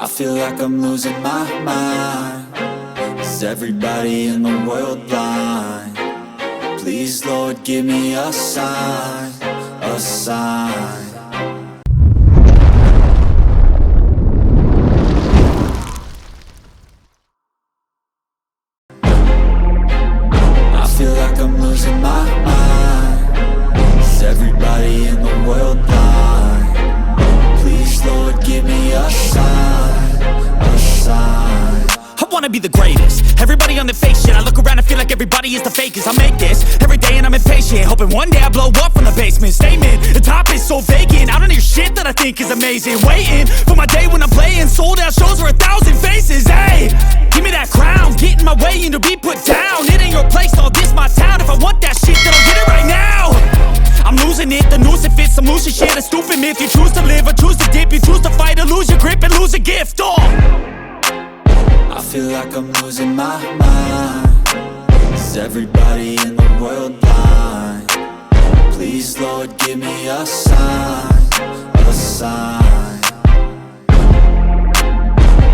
I feel like I'm losing my mind. Is everybody in the world blind? Please, Lord, give me a sign, a sign. I feel like I'm losing my mind. Is everybody in the world blind? Please, Lord, give me a sign, a sign. I wanna be the greatest. Everybody on the fake shit. I look around and feel like everybody is the fakest. I make this every day and I'm impatient, hoping one day I blow up from the basement. Statement, the top is so vacant. I don't hear shit that I think is amazing. Waiting for my day when I'm playing sold out shows for 1,000 faces. Hey, give me that crown, get in my way and to be put down. It ain't your place, all this my town. If I want that shit, then I'll get it right now. I'm losing it, the noose it fits. I'm losing shit, a stupid myth. You choose to live or choose to dip. You choose to fight or lose your grip and lose a gift. I feel like I'm losing my mind. Is everybody in the world blind? Please, Lord, give me a sign, a sign.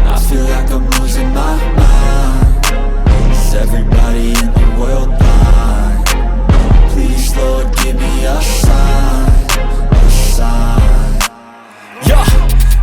I feel like I'm losing my mind. Is everybody in the world blind? Please, Lord, give me a sign, a sign. Yeah.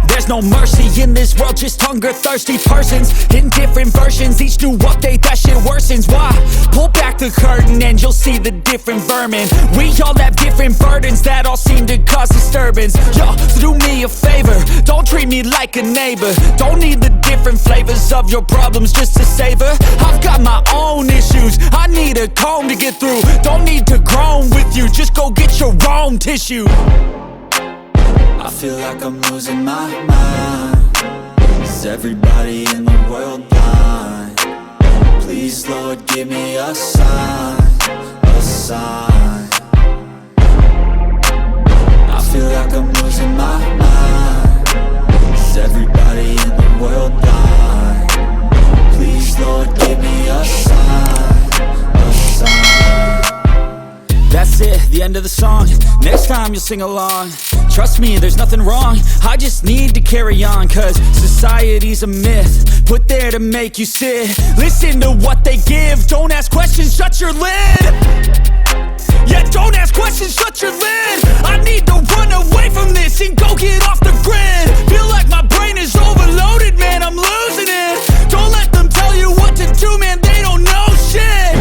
There's no mercy in this world, just hunger-thirsty persons in different versions. Each new update, that shit worsens. Why? Pull back the curtain and you'll see the different vermin. We all have different burdens that all seem to cause disturbance. Yo, so do me a favor, don't treat me like a neighbor. Don't need the different flavors of your problems just to savor. I've got my own issues, I need a comb to get through. Don't need to groan with you, just go get your own tissue. I feel like I'm losing my mind. Is everybody in the world blind? Please, Lord, give me a sign, a sign. I feel like I'm losing my mind. Is everybody in the world blind? Please, Lord, give me a sign, a sign. That's it, the end of the song. Next time you'll sing along. Trust me, there's nothing wrong. I just need to carry on, cause society's a myth put there to make you sit. Listen to what they give. Don't ask questions, shut your lid. Yeah, don't ask questions, shut your lid. I need to run away from this and go get off the grid. Feel like my brain is overloaded, man, I'm losing it. Don't let them tell you what to do, man, they don't know shit.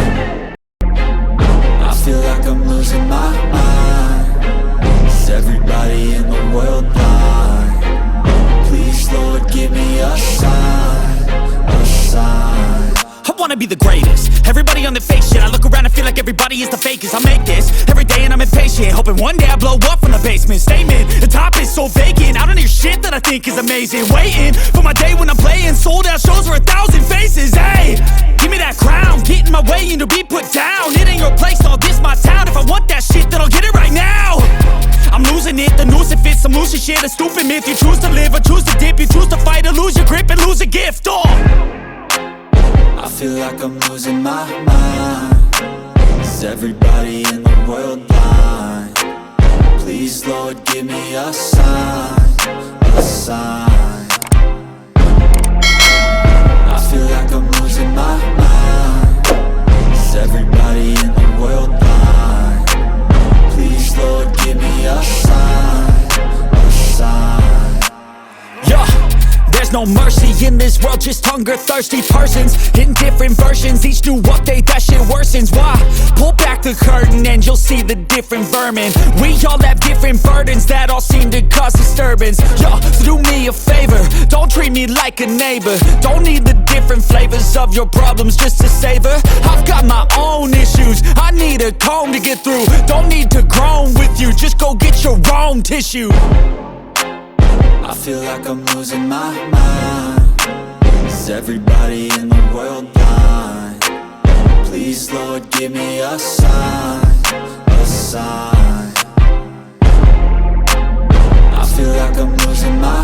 I feel like I'm losing my mind. Is everybody in the world blind? Please, Lord, give me a sign, a sign. I wanna be the greatest. Everybody on the fake shit. I look around and feel like everybody is the fakest. I make this every day and I'm impatient, hoping one day I blow up from the basement. Statement, the top is so vacant. I don't hear shit that I think is amazing. Waiting for my day when I'm playing sold out shows for 1,000 faces. Hey, give me that crown, get in my way and to be put down. It ain't your place, all this my town. If I want that shit, then I'll get it right now. I'm losing it, the noose it fits. I'm losing shit, a stupid myth. You choose to live or choose to dip. You choose to fight or lose your grip and lose a gift. I feel like I'm losing my mind. Is everybody in the world blind? Please, Lord, give me a sign, a sign. I feel like I'm losing my mind. Is everybody in the world blind? Please, Lord, give me a sign, a sign. Yeah. There's no mercy in this world, just hunger-thirsty persons in different versions. Each new update, that shit worsens. Why? Pull back the curtain and you'll see the different vermin. We all have different burdens that all seem to cause disturbance. Yo, so do me a favor, don't treat me like a neighbor. Don't need the different flavors of your problems just to savor. I've got my own issues, I need a comb to get through. Don't need to groan with you, just go get your own tissue. I feel like I'm losing my mind. Is everybody in the world blind? Please, Lord, give me a sign, a sign. I feel like I'm losing my